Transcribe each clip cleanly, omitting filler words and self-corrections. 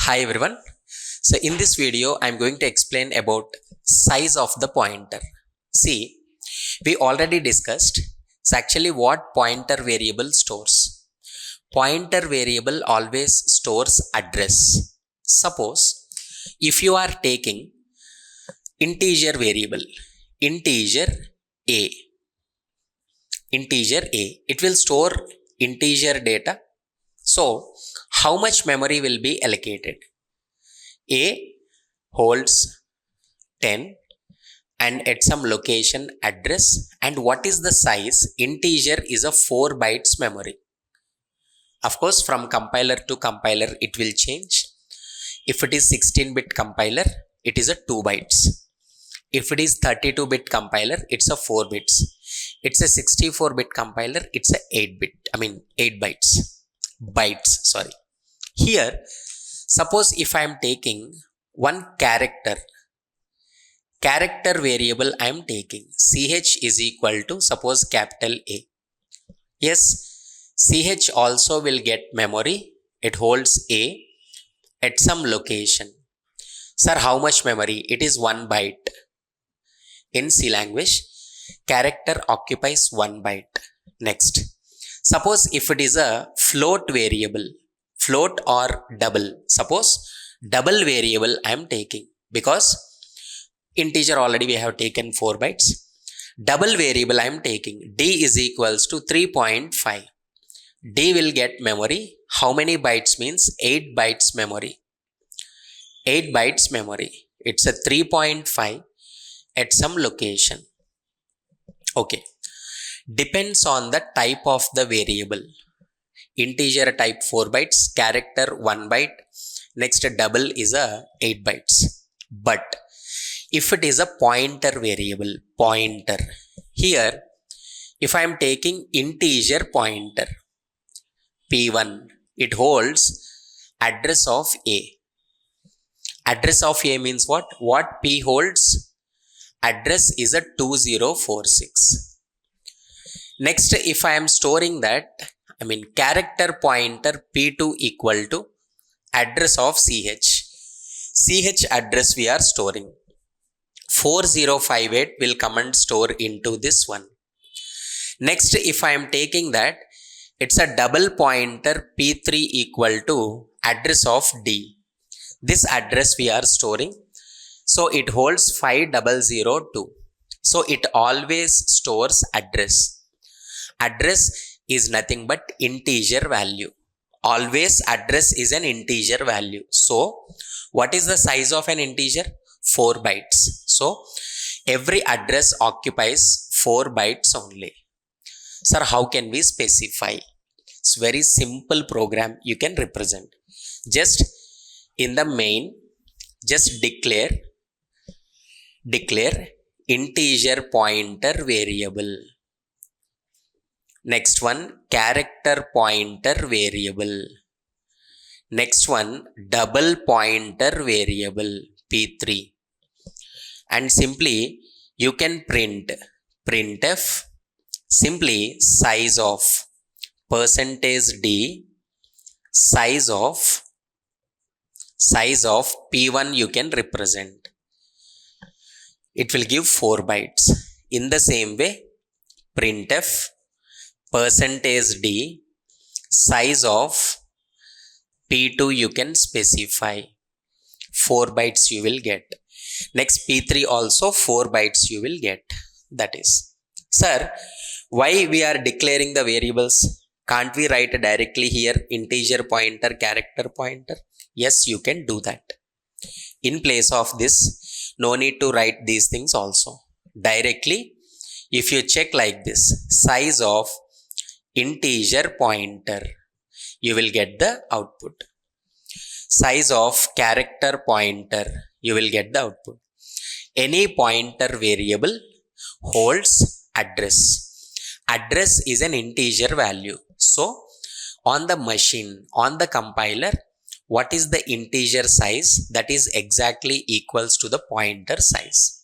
Hi everyone. So in this video, I'm going to explain about size of the pointer. See, we already discussed it's actually what pointer variable stores. Pointer variable always stores address. Suppose if you are taking integer variable, integer a, it will store integer data. So how much memory will be allocated? A holds 10 and at some location address, and what is the size? Integer is a 4 bytes memory. Of course, from compiler to compiler it will change. If it is 16-bit compiler, it is a 2 bytes. If it is 32-bit compiler, it's a 4 bits. It's a 64-bit compiler, it's a 8 bytes. Here, suppose if I am taking one character variable, I am taking ch is equal to suppose capital A. Yes, ch also will get memory. It holds A at some location. Sir, how much memory? It is 1 byte. In C language, character occupies 1 byte. Next, suppose if it is a float variable, float or double. Suppose double variable I am taking, because integer already we have taken 4 bytes. Double variable I am taking, d is equals to 3.5. D will get memory. How many bytes means? 8 bytes memory. 8 bytes memory. It's a 3.5 at some location. Okay. Depends on the type of the variable. Integer type 4 bytes, character 1 byte, next double is a 8 bytes. But if it is a pointer variable, pointer, here if I am taking integer pointer p1, it holds address of A. Address of A means what? What P holds? Address is a 2046. Next, if I am storing that, character pointer p2 equal to address of ch. Ch address we are storing. 4058 will come and store into this one. Next, if I am taking that, it's a double pointer p3 equal to address of D. This address we are storing. So it holds 5002. So it always stores address. Address is nothing but integer value. Always address is an integer value. So what is the size of an integer? 4 bytes. So every address occupies 4 bytes only. Sir, how can we specify? It's very simple program you can represent. Just in the main, just declare integer pointer variable. Next one, character pointer variable. Next one, double pointer variable p3. And simply you can printf, simply size of %d, size of p1 you can represent. It will give 4 bytes. In the same way, printf %d, size of p2 you can specify. 4 bytes you will get. Next, p3 also 4 bytes you will get. That is, sir, why we are declaring the variables? Can't we write directly here integer pointer, character pointer? Yes, you can do that. In place of this, no need to write these things also. Directly, if you check like this, size of integer pointer, you will get the output. Size of character pointer, you will get the output. Any pointer variable holds address. Address is an integer value. So on the machine, on the compiler, what is the integer size? That is exactly equals to the pointer size.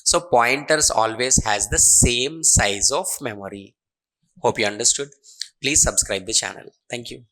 So pointers always has the same size of memory. Hope you understood. Please subscribe the channel. Thank you.